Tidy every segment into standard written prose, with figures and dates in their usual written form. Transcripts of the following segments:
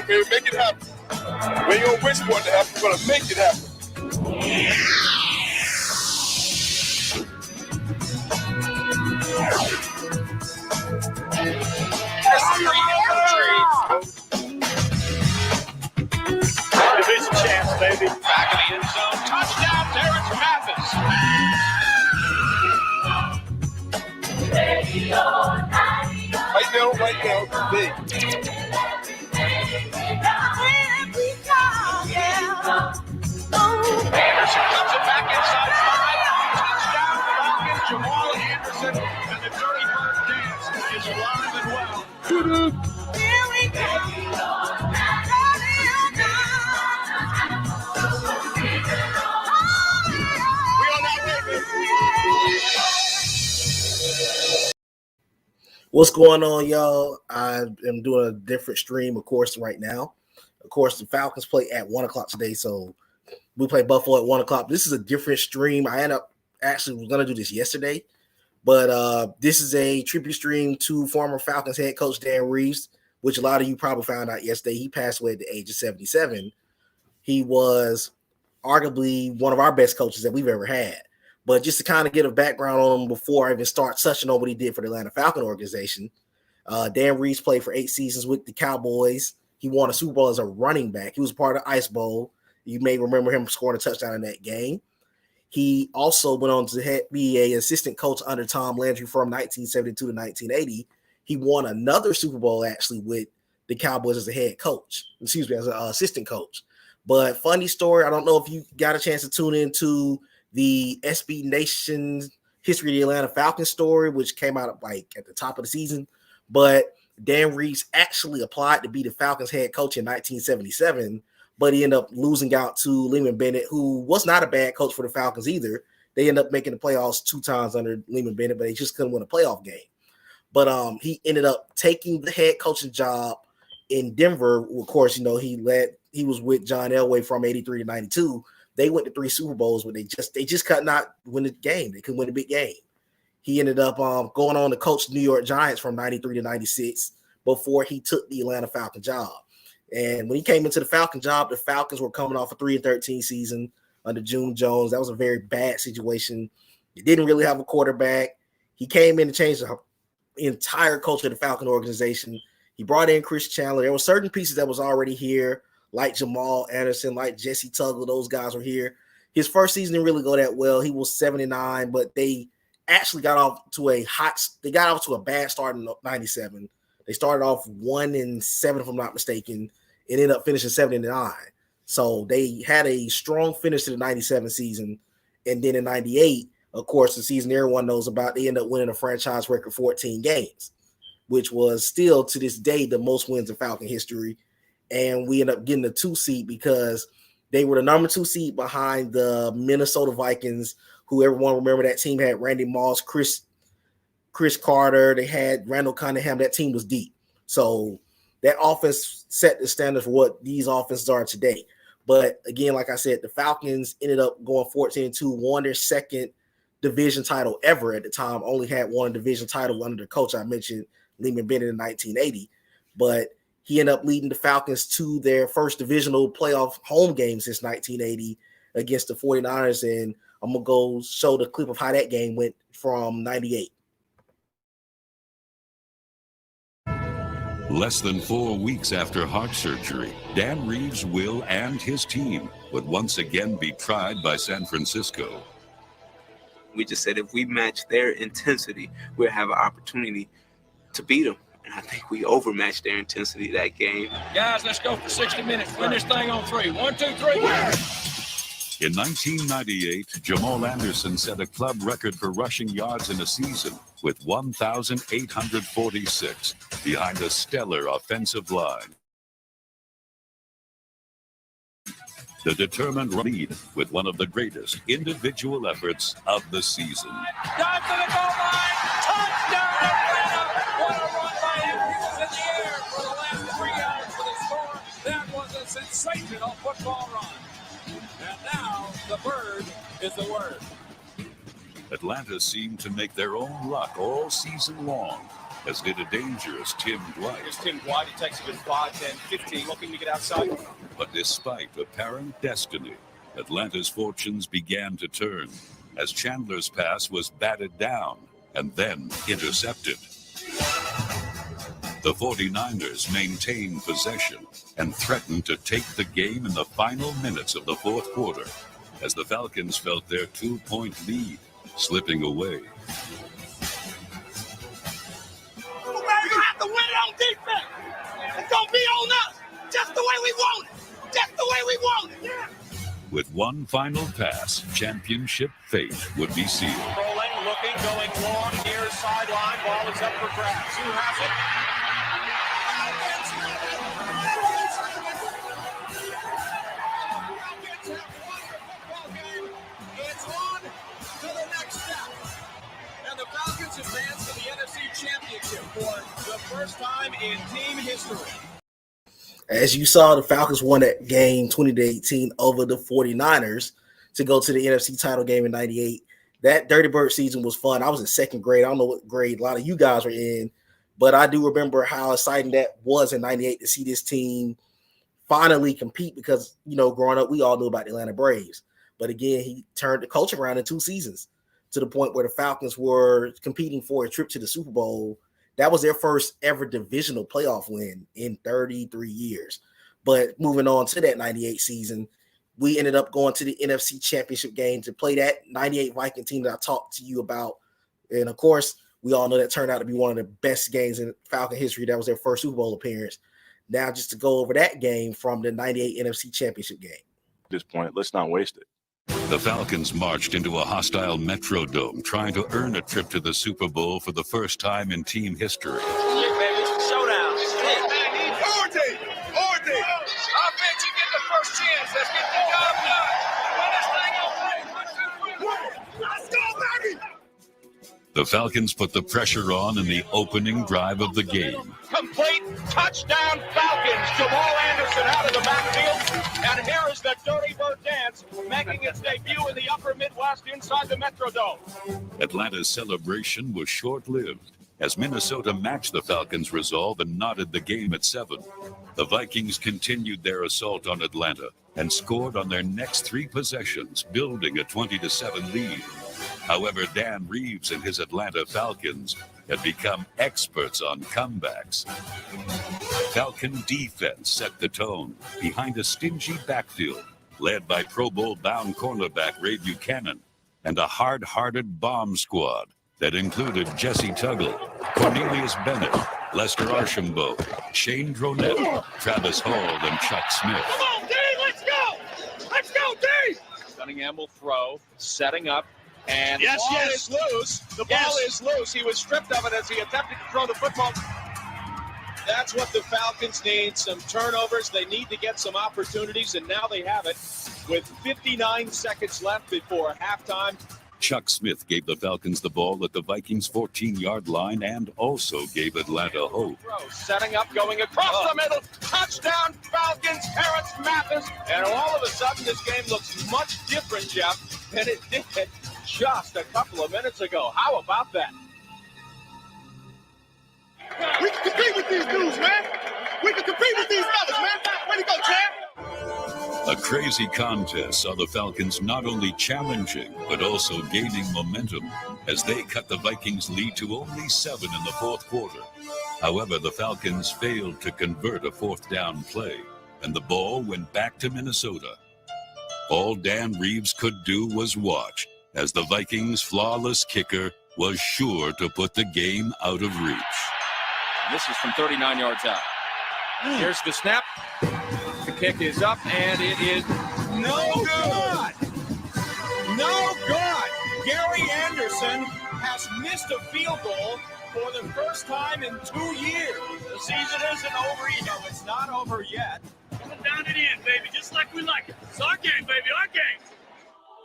baby. Make it happen. We ain't gonna wish for it to happen. We're gonna make it happen. Division chance, baby. Back in the end zone. Touchdown, Derek Mathis. Right now, big. Anderson comes it back inside 5. Touchdown, Falcons. Jamal Anderson and the Dirty Bird dance is alive and well. Here we go. What's going on, y'all? I am doing a different stream, of course, right now. Of course, the Falcons play at 1 o'clock today, so we play Buffalo at 1 o'clock. This is a different stream. I was going to do this yesterday, but this is a tribute stream to former Falcons head coach Dan Reeves, which a lot of you probably found out yesterday. He passed away at the age of 77. He was arguably one of our best coaches that we've ever had. But just to kind of get a background on him before I even start touching on what he did for the Atlanta Falcons organization, Dan Reeves played for 8 seasons with the Cowboys. He won a Super Bowl as a running back. He was part of the Ice Bowl. You may remember him scoring a touchdown in that game. He also went on to be an assistant coach under Tom Landry from 1972 to 1980. He won another Super Bowl actually with the Cowboys as a head coach. As an assistant coach. But funny story, I don't know if you got a chance to tune into the SB Nation History of the Atlanta Falcons story, which came out at the top of the season. But Dan Reeves actually applied to be the Falcons head coach in 1977, but he ended up losing out to Lehman Bennett, who was not a bad coach for the Falcons either. They ended up making the playoffs 2 times under Lehman Bennett, but they just couldn't win a playoff game. But he ended up taking the head coaching job in Denver. Of course, he was with John Elway from 83 to 92. They went to 3 Super Bowls, but they just could not win the game. They couldn't win a big game. He ended up going on to coach the New York Giants from 93 to 96 before he took the Atlanta Falcons job. And when he came into the Falcon job, the Falcons were coming off a 3-13 season under June Jones. That was a very bad situation. They didn't really have a quarterback. He came in to change the entire culture of the Falcon organization. He brought in Chris Chandler. There were certain pieces that was already here, like Jamal Anderson, like Jesse Tugler. Those guys were here. His first season didn't really go that well. He was 79, but they actually got off to a bad start in 97. They started off 1-7, if I'm not mistaken, and ended up finishing 7-9. So they had a strong finish to the 97 season. And then in 98, of course, the season everyone knows about, they ended up winning a franchise record 14 games, which was still to this day the most wins in Falcon history. And we ended up getting the 2 seed because they were the number 2 seed behind the Minnesota Vikings, who everyone remember that team had Randy Moss, Chris Carter. They had Randall Cunningham. That team was deep. So that offense set the standard for what these offenses are today. But again, like I said, the Falcons ended up going 14-2, won their second division title ever at the time. Only had one division title under the coach I mentioned, Lehman Bennett, in 1980. But he ended up leading the Falcons to their first divisional playoff home game since 1980 against the 49ers. And I'm going to go show the clip of how that game went from 98. Less than 4 weeks after heart surgery, Dan Reeves will and his team would once again be tried by San Francisco. We just said if we match their intensity, we'll have an opportunity to beat them. And I think we overmatched their intensity that game. Guys, let's go for 60 minutes. Win this thing on 3. 1, 2, 3. In 1998, Jamal Anderson set a club record for rushing yards in a season with 1,846 behind a stellar offensive line. The determined lead with one of the greatest individual efforts of the season. Down to the goal line. Touchdown, Atlanta. What a run by him. He was in the air for the last 3 hours for the score. That was a sensational football run. And now the bird is the word. Atlanta seemed to make their own luck all season long. as did a dangerous Tim Dwight. Here's Tim Dwight. He takes a good 5, 10, 15, looking to get outside. But despite apparent destiny, Atlanta's fortunes began to turn as Chandler's pass was batted down and then intercepted. The 49ers maintained possession and threatened to take the game in the final minutes of the fourth quarter as the Falcons felt their 2-point lead slipping away. We have to win it on defense. It's going to be on us, just the way we want it. Just the way we want it. Yeah. With one final pass, championship fate would be sealed. Rolling, looking, going long, near sideline. Ball is up for grabs. Who has it? It's on to the next step. And the Falcons advance to the NFC Championship for the first time in team history. As you saw, the Falcons won that game 20-18 over the 49ers to go to the NFC title game in 98. That Dirty Bird season was fun. I was in second grade. I don't know what grade a lot of you guys were in, but I do remember how exciting that was in 98 to see this team finally compete because, you know, growing up, we all knew about the Atlanta Braves. But again, he turned the culture around in 2 seasons to the point where the Falcons were competing for a trip to the Super Bowl. That was their first ever divisional playoff win in 33 years. But moving on to that 98 season, we ended up going to the NFC Championship game to play that 98 Viking team that I talked to you about. And, of course, we all know that turned out to be one of the best games in Falcon history. That was their first Super Bowl appearance. Now just to go over that game from the 98 NFC Championship game. At this point, let's not waste it. The Falcons marched into a hostile Metrodome, trying to earn a trip to the Super Bowl for the first time in team history. Yeah, baby, it's a showdown. Orday! I'll bet you get the first chance. Let's get the job done. Run this thing over. Let's go, baby! The Falcons put the pressure on in the opening drive of the game. Complete touchdown Falcons. Jamal Anderson out of the backfield. And here is the Dirty Bird dance making its debut in the upper Midwest inside the Metrodome. Atlanta's celebration was short-lived as Minnesota matched the Falcons' resolve and knotted the game at 7. The Vikings continued their assault on Atlanta and scored on their next 3 possessions, building a 20-7 lead. However, Dan Reeves and his Atlanta Falcons had become experts on comebacks. Falcon defense set the tone behind a stingy backfield led by Pro Bowl-bound cornerback Ray Buchanan and a hard-hearted bomb squad that included Jesse Tuggle, Cornelius Bennett, Lester Archambault, Shane Dronette, Travis Hall, and Chuck Smith. Come on, D, let's go! Let's go, D! Cunningham will throw, setting up, and Yes, the ball yes. is loose. The ball is loose. He was stripped of it as he attempted to throw the football. That's what the Falcons need, some turnovers. They need to get some opportunities, and now they have it with 59 seconds left before halftime. Chuck Smith gave the Falcons the ball at the Vikings' 14-yard line and also gave Atlanta hope. Throw, setting up, going across the middle. Touchdown, Falcons, Terrence Mathis. And all of a sudden, this game looks much different, Jeff, than it did just a couple of minutes ago. How about that? We can compete with these dudes, man. We can compete with these fellas, man. Way to go, champ. A crazy contest saw the Falcons not only challenging, but also gaining momentum as they cut the Vikings' lead to only 7 in the fourth quarter. However, the Falcons failed to convert a fourth down play, and the ball went back to Minnesota. All Dan Reeves could do was watch as the Vikings' flawless kicker was sure to put the game out of reach. This is from 39 yards out. Here's the snap. The kick is up, and it is no good. No good. Gary Anderson has missed a field goal for the first time in 2 years. The season isn't over. You know, it's not over yet. Coming down to the end, baby, just like we like it. It's our game, baby, our game.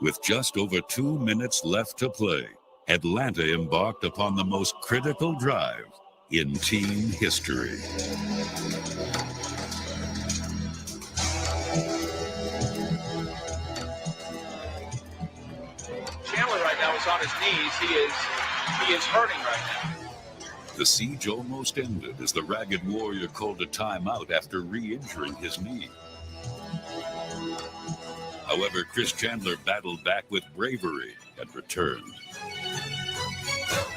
With just over 2 minutes left to play, Atlanta embarked upon the most critical drive in team history. Chandler right now is on his knees. He is hurting right now. The siege almost ended as the Ragged Warrior called a timeout after re-injuring his knee. However, Chris Chandler battled back with bravery and returned.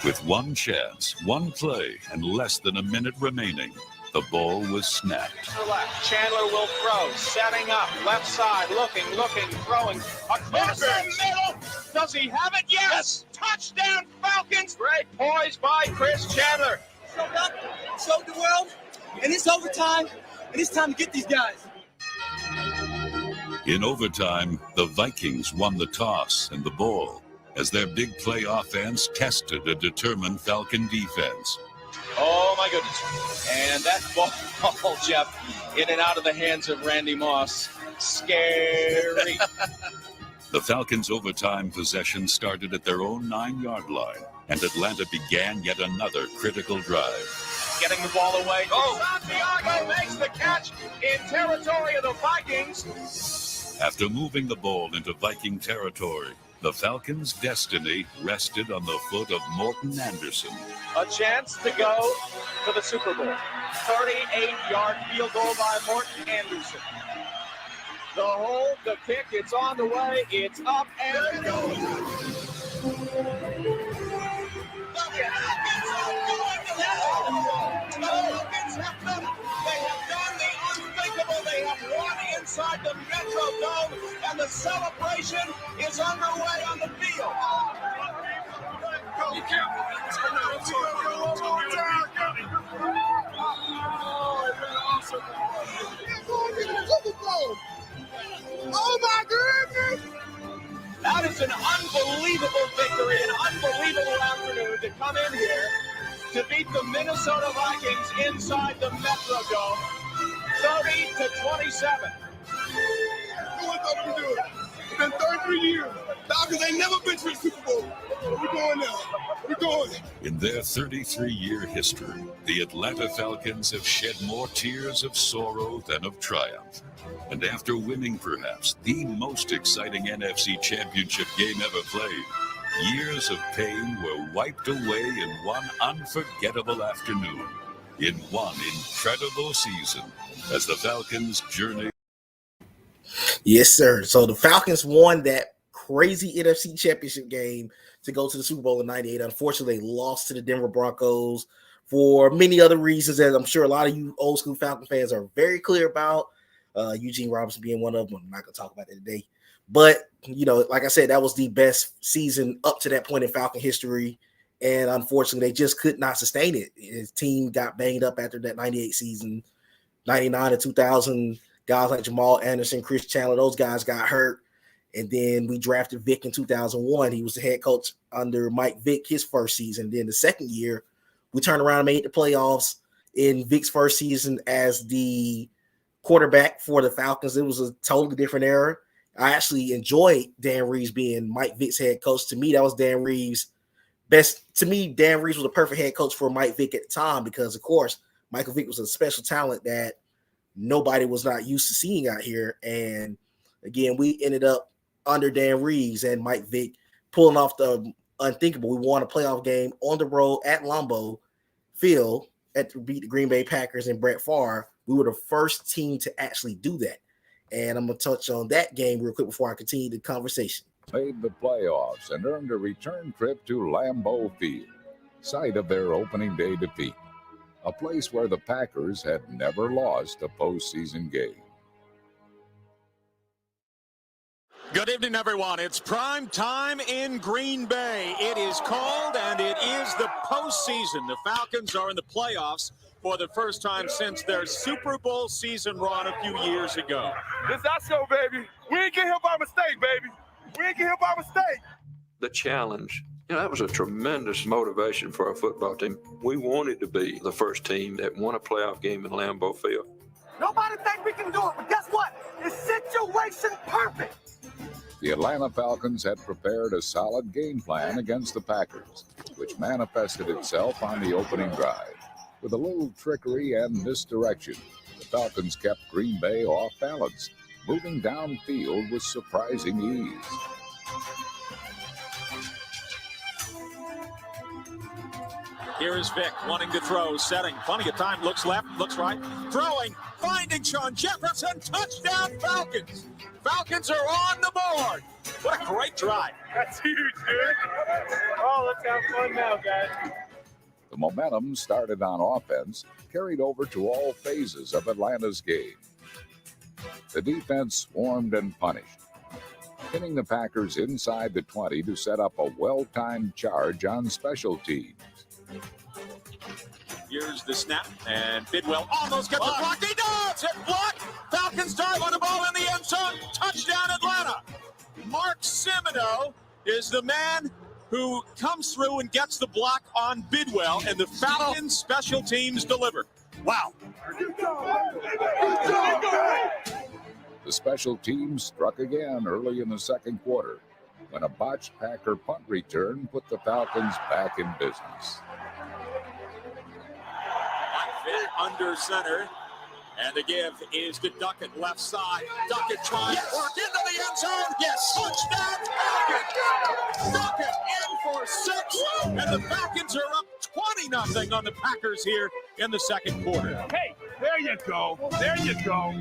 With one chance, one play, and less than a minute remaining, the ball was snapped. Left. Chandler will throw, setting up, left side, looking, throwing, across the middle. Does he have it? Yes! Touchdown, Falcons! Great poise by Chris Chandler. Show the world, and it's overtime, and it's time to get these guys. In overtime, the Vikings won the toss and the ball as their big play offense tested a determined Falcon defense. Oh, my goodness. And that ball, Jeff, in and out of the hands of Randy Moss. Scary. The Falcons' overtime possession started at their own 9-yard line, and Atlanta began yet another critical drive. Getting the ball away. Santiago makes the catch in territory of the Vikings. After moving the ball into Viking territory, the Falcons' destiny rested on the foot of Morton Anderson. A chance to go to the Super Bowl. 38-yard field goal by Morton Anderson. The hold, the kick, it's on the way, it's up and goes. They have done the unthinkable. They have won inside the Metrodome, and the celebration is underway on the field. Oh my goodness! That is an unbelievable victory, an unbelievable afternoon to come in here to beat the Minnesota Vikings inside the Metrodome, 30-27. What thought we were doing? It's been 33 years. Falcons ain't never been to the Super Bowl. We're going now. We're going. In their 33-year history, the Atlanta Falcons have shed more tears of sorrow than of triumph. And after winning perhaps the most exciting NFC Championship game ever played, years of pain were wiped away in one unforgettable afternoon, in one incredible season, as the Falcons journey. Yes, sir. So the Falcons won that crazy NFC Championship game to go to the Super Bowl in '98. Unfortunately, they lost to the Denver Broncos for many other reasons that I'm sure a lot of you old school Falcon fans are very clear about. Eugene Robinson being one of them. I'm not going to talk about that today. But, you know, like I said, that was the best season up to that point in Falcon history. And unfortunately, they just could not sustain it. His team got banged up after that 98 season. 99 to 2000, guys like Jamal Anderson, Chris Chandler, those guys got hurt. And then we drafted Vic in 2001. He was the head coach under Mike Vick his first season. Then the second year, we turned around and made the playoffs in Vic's first season as the quarterback for the Falcons. It was a totally different era. I actually enjoyed Dan Reeves being Mike Vick's head coach. To me, that was Dan Reeves' best. To me, Dan Reeves was a perfect head coach for Mike Vick at the time because, of course, Michael Vick was a special talent that nobody was not used to seeing out here. And again, we ended up under Dan Reeves and Mike Vick pulling off the unthinkable. We won a playoff game on the road at Lambeau Field to beat the Green Bay Packers and Brett Favre. We were the first team to actually do that. And I'm going to touch on that game real quick before I continue the conversation. Made the playoffs and earned a return trip to Lambeau Field, site of their opening day defeat, a place where the Packers had never lost a postseason game. Good evening, everyone. It's prime time in Green Bay. It is cold, and it is the postseason. The Falcons are in the playoffs for the first time since their Super Bowl season run a few years ago. This is our show, baby. We ain't get here by mistake, baby. We ain't get here by mistake. The challenge, that was a tremendous motivation for our football team. We wanted to be the first team that won a playoff game in Lambeau Field. Nobody think we can do it, but guess what? The situation perfect. The Atlanta Falcons had prepared a solid game plan against the Packers, which manifested itself on the opening drive. With a little trickery and misdirection, the Falcons kept Green Bay off balance, moving downfield with surprising ease. Here is Vick wanting to throw, setting, plenty of time, looks left, looks right, throwing, finding Sean Jefferson, touchdown Falcons. Falcons are on the board. What a great drive. That's huge, dude. Oh, let's have fun now, guys. The momentum started on offense, carried over to all phases of Atlanta's game. The defense swarmed and punished, hitting the Packers inside the 20 to set up a well-timed charge on special teams. Here's the snap, and Bidwell almost gets the block. He does! It blocked! Falcons dive on the ball in the end zone. Touchdown, Atlanta! Mark Semino is the man who comes through and gets the block on Bidwell, and the Falcons special teams deliver. Wow. The special teams struck again early in the second quarter when a botched Packer punt return put the Falcons back in business. Fit under center, and the give is to Duckett, left side. Duckett trying to work into the end zone. Yes, touchdown Falcons! Duckett in for 6, and the Falcons are up 20-0 on the Packers here in the second quarter. Hey, there you go. There you go.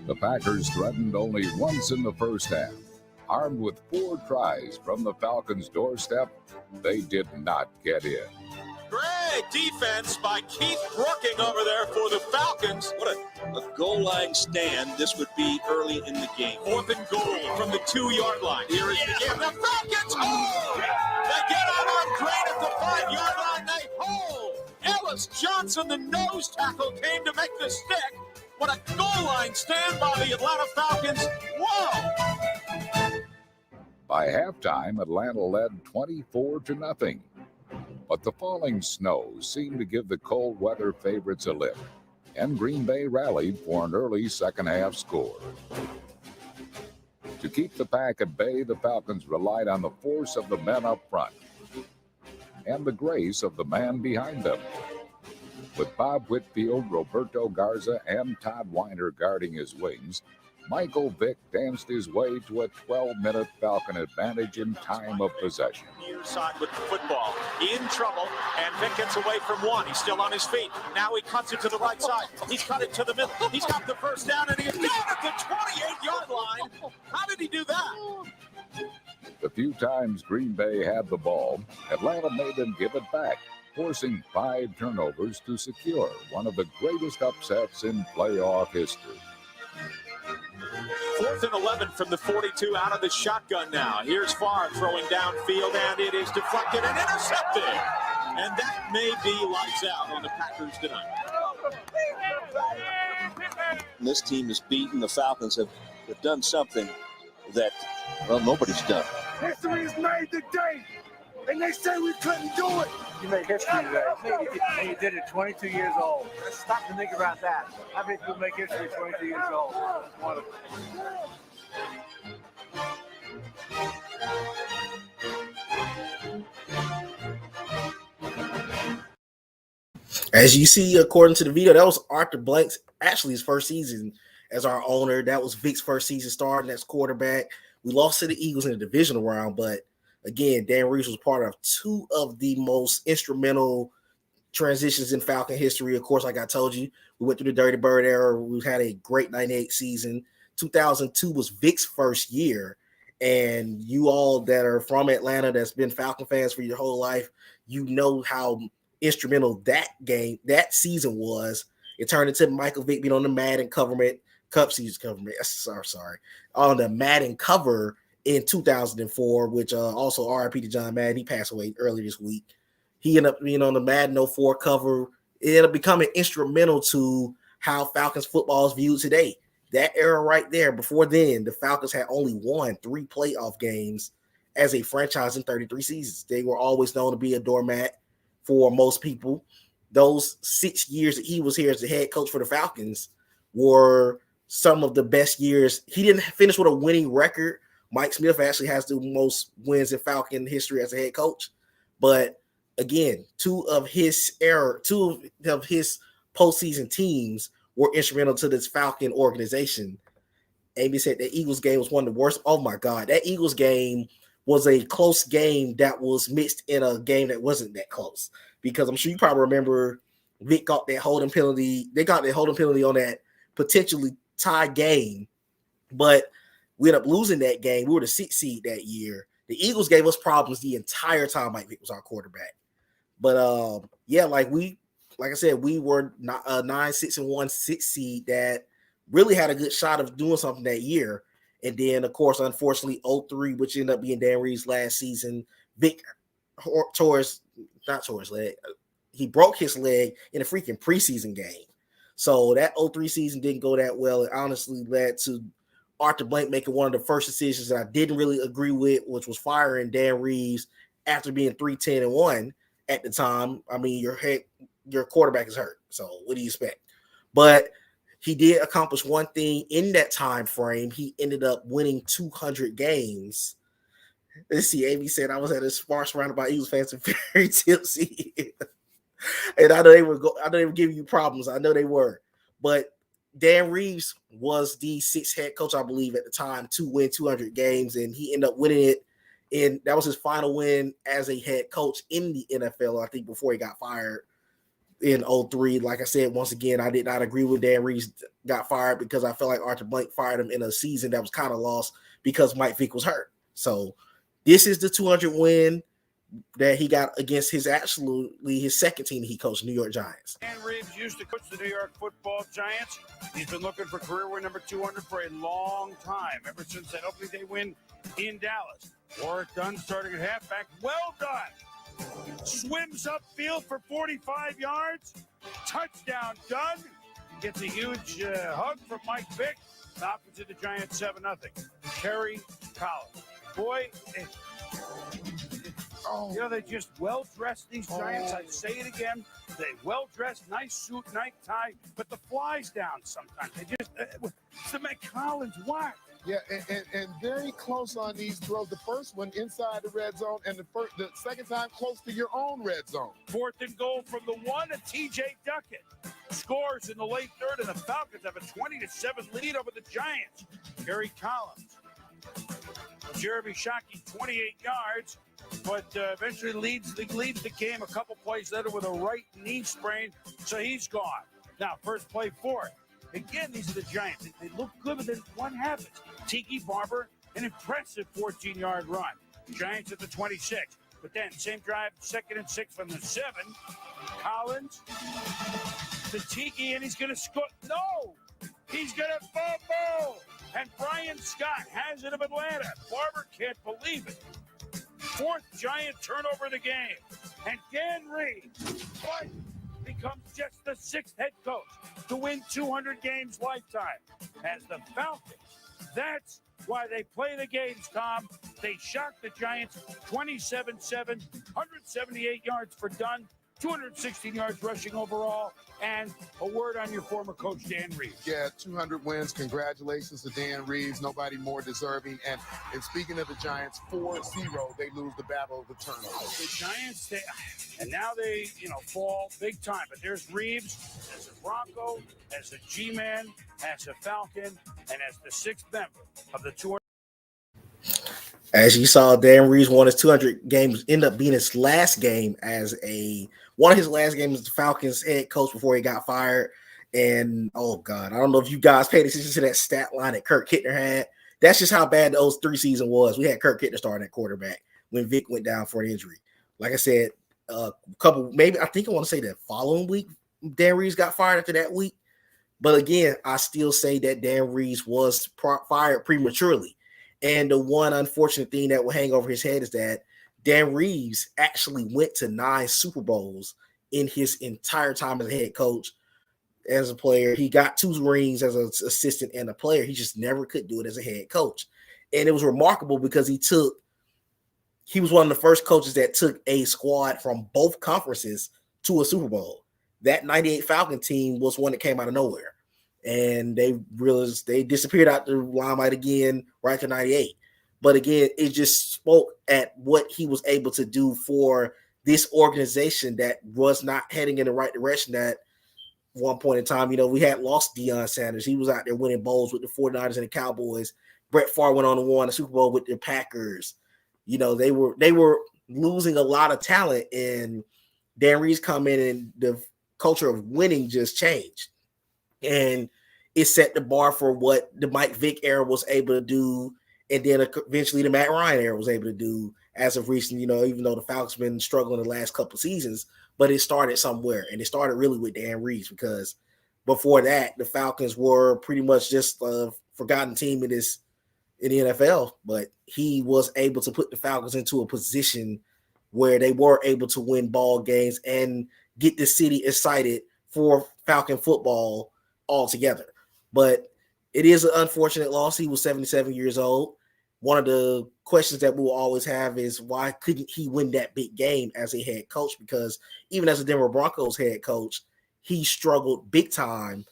The Packers threatened only once in the first half. Armed with 4 tries from the Falcons' doorstep, they did not get in. Great defense by Keith Brooking over there for the Falcons. What a goal line stand this would be early in the game. 4th and goal from the 2-yard line. Here is the game. The Falcons hold! They get out on great at the 5-yard line. They hold! Ellis Johnson, the nose tackle, came to make the stick. What a goal line stand by the Atlanta Falcons. Whoa! By halftime, Atlanta led 24-0. But the falling snow seemed to give the cold weather favorites a lift, and Green Bay rallied for an early second-half score. To keep the Pack at bay, the Falcons relied on the force of the men up front and the grace of the man behind them. With Bob Whitfield, Roberto Garza, and Todd Weiner guarding his wings, Michael Vick danced his way to a 12-minute Falcon advantage in time of possession. Near side with the football, in trouble, and Vick gets away from one. He's still on his feet. Now he cuts it to the right side. He's cut it to the middle. He's got the first down, and he is down at the 28-yard line. How did he do that? The few times Green Bay had the ball, Atlanta made them give it back, forcing 5 turnovers to secure one of the greatest upsets in playoff history. 4th and 11 from the 42 out of the shotgun now. Here's Favre throwing downfield, and it is deflected and intercepted. And that may be lights out on the Packers tonight. This team has beaten the Falcons, have done something that, well, nobody's done. History is made today, and they say we couldn't do it. You made history today, and you did it 22 years old. Let's stop to think about that. How many people make history 22 years old? That's one of them. As you see, according to the video, that was Arthur Blank's actually his first season as our owner. That was Vic's first season starting as quarterback. We lost to the Eagles in the divisional round, but again, Dan Reeves was part of 2 of the most instrumental transitions in Falcon history. Of course, like I told you, we went through the Dirty Bird era. We had a great 98 season. 2002 was Vic's first year. And you all that are from Atlanta that's been Falcon fans for your whole life, you know how instrumental that season was. It turned into Michael Vick being on the Madden on the Madden cover in 2004, which also RIP to John Madden. He passed away earlier this week. He ended up being on the Madden 04 cover. It ended up becoming instrumental to how Falcons football is viewed today. That era right there, before then, the Falcons had only won 3 playoff games as a franchise in 33 seasons. They were always known to be a doormat for most people. Those 6 years that he was here as the head coach for the Falcons were some of the best years. He didn't finish with a winning record. Mike Smith actually has the most wins in Falcon history as a head coach. But again, 2 of his postseason teams were instrumental to this Falcon organization. Amy said the Eagles game was one of the worst. Oh my God, that Eagles game was a close game that was mixed in a game that wasn't that close. Because I'm sure you probably remember Vic got that holding penalty. They got that holding penalty on that potentially tie game, but we ended up losing that game. We were the 6th seed that year. The Eagles gave us problems the entire time Mike Vick was our quarterback. But yeah, like I said, we were not 9-6-1 6th seed that really had a good shot of doing something that year. And then, of course, unfortunately, 03, which ended up being Dan Reeves' last season, Vic tore his leg. He broke his leg in a freaking preseason game. So that 03 season didn't go that well. It honestly led to Arthur Blank making one of the first decisions that I didn't really agree with, which was firing Dan Reeves after being 3-10-1 at the time. I mean, your quarterback is hurt. So what do you expect? But he did accomplish one thing in that time frame. He ended up winning 200 games. Let's see. Amy said I was at a sparse surrounded by Eagles fans and very tipsy. And I know they were giving you problems. I know they were. But Dan Reeves was the 6th head coach, I believe, at the time to win 200 games, and he ended up winning it. And that was his final win as a head coach in the NFL, I think, before he got fired in 03. Like I said, once again, I did not agree with Dan Reeves got fired because I felt like Arthur Blank fired him in a season that was kind of lost because Mike Vick was hurt. So this is the 200 win that he got against his second team he coached, New York Giants. Dan Reeves used to coach the New York Football Giants. He's been looking for career win number 200 for a long time, ever since that opening day win in Dallas. Warwick Dunn starting at halfback. Well done. Swims upfield for 45 yards. Touchdown, Dunn. Gets a huge hug from Mike Vick. Falcons to the Giants 7-0. Kerry Collins. Boy, you know, they just well-dressed, these Giants. I say it again. They well-dressed, nice suit, nice tie, but the flies down sometimes. They just, it's the McCollins whack. Yeah, and very close on these throws. The first one inside the red zone, and the second time close to your own red zone. 4th and goal from the 1, and T.J. Duckett scores in the late third, and the Falcons have a 20-7 lead over the Giants. Gary Collins. Jeremy Shockey, 28 yards, but eventually leads the game a couple plays later with a right knee sprain, so he's gone. Now, first play for it. Again, these are the Giants. They look good, but then what happens? Tiki Barber, an impressive 14-yard run. Giants at the 26. But then, same drive, 2nd and 6 from the 7. Collins, the Tiki, and he's going to score. No! He's going to fumble! And Brian Scott has it of Atlanta. Barber can't believe it. 4th Giant turnover of the game. And Dan Reeves becomes just the 6th head coach to win 200 games lifetime. As the Falcons, that's why they play the games, Tom. They shocked the Giants 27-7, 178 yards for Dunn, 216 yards rushing overall, and a word on your former coach, Dan Reeves. Yeah, 200 wins. Congratulations to Dan Reeves. Nobody more deserving. And speaking of the Giants, 4-0, they lose the battle of the turnovers. The Giants, and now they, fall big time. But there's Reeves as a Bronco, as a G-Man, as a Falcon, and as the 6th member of the 200. As you saw, Dan Reeves won his 200 games, ended up being his last game as one of his last games as the Falcons head coach before he got fired. And, oh, God, I don't know if you guys paid attention to that stat line that Kirk Kittner had. That's just how bad the 03 season was. We had Kirk Kittner starting at quarterback when Vic went down for an injury. Like I said, I want to say the following week, Dan Reeves got fired after that week. But, again, I still say that Dan Reeves was fired prematurely. And the one unfortunate thing that will hang over his head is that Dan Reeves actually went to 9 Super Bowls in his entire time as a head coach. As a player, he got 2 rings as an assistant and a player. He just never could do it as a head coach. And it was remarkable because he was one of the first coaches that took a squad from both conferences to a Super Bowl. That 98 Falcon team was one that came out of nowhere. And they realized they disappeared out the limelight again right to 98. But again, it just spoke at what he was able to do for this organization that was not heading in the right direction at one point in time. We had lost Deion Sanders. He was out there winning bowls with the 49ers and the Cowboys. Brett Favre went on to win a Super Bowl with the Packers. You know, they were losing a lot of talent, and Dan Reeves come in and the culture of winning just changed. And it set the bar for what the Mike Vick era was able to do, and then eventually the Matt Ryan era was able to do as of recent, you know, even though the Falcons been struggling the last couple of seasons, but it started somewhere, and it started really with Dan Reeves, because before that, the Falcons were pretty much just a forgotten team in the NFL, but he was able to put the Falcons into a position where they were able to win ball games and get the city excited for Falcon football altogether. But it is an unfortunate loss. He was 77 years old. One of the questions that we will always have is, why couldn't he win that big game as a head coach? Because even as a Denver Broncos head coach, he struggled big time.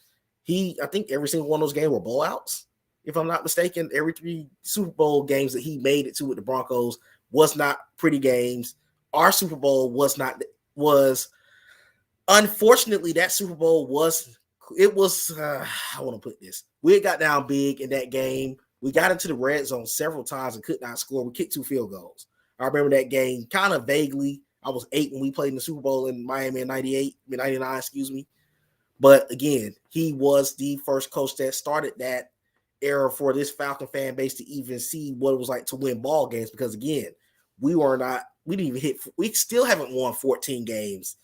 I think every single one of those games were blowouts, if I'm not mistaken. Every 3 Super Bowl games that he made it to with the Broncos was not pretty games. Our Super Bowl was unfortunately, that Super Bowl was I want to put this. We had got down big in that game. We got into the red zone several times and could not score. We kicked 2 field goals. I remember that game kind of vaguely. I was 8 when we played in the Super Bowl in Miami in 99, excuse me. But again, he was the first coach that started that era for this Falcon fan base to even see what it was like to win ball games. Because again, we still haven't won 14 games.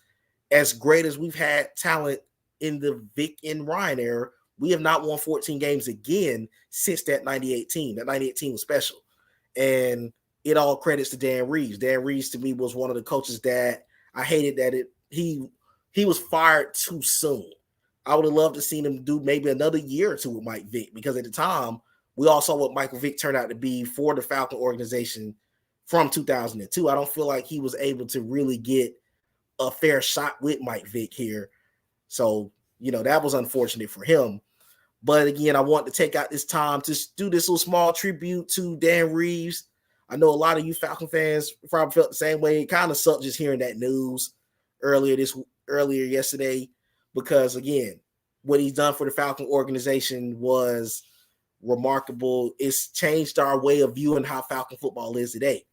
As great as we've had talent in the Vic and Ryan era, we have not won 14 games again since that 98 team. That 98 team was special. And it all credits to Dan Reeves. Dan Reeves, to me, was one of the coaches that I hated that he was fired too soon. I would have loved to see him do maybe another year or two with Mike Vick, because at the time, we all saw what Michael Vick turned out to be for the Falcon organization from 2002. I don't feel like he was able to really get a fair shot with Mike Vick here. So, you know, that was unfortunate for him. But again, I want to take out this time to do this little small tribute to Dan Reeves. I know a lot of you Falcon fans probably felt the same way. It kind of sucked just hearing that news earlier yesterday, because again, what he's done for the Falcon organization was remarkable. It's changed our way of viewing how Falcon football is today.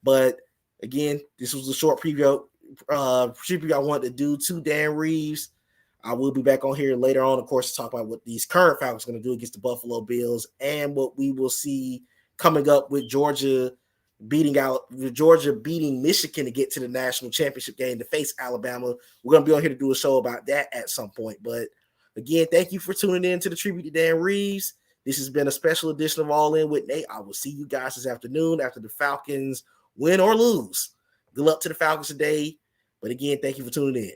But again, this was a short preview I wanted to do to Dan Reeves. I will be back on here later on, of course, to talk about what these current Falcons are going to do against the Buffalo Bills and what we will see coming up with Georgia beating Michigan to get to the national championship game to face Alabama. We're going to be on here to do a show about that at some point. But again, thank you for tuning in to the tribute to Dan Reeves. This has been a special edition of All In with Nate. I will see you guys this afternoon after the Falcons win or lose. Good luck to the Falcons today. But again, thank you for tuning in.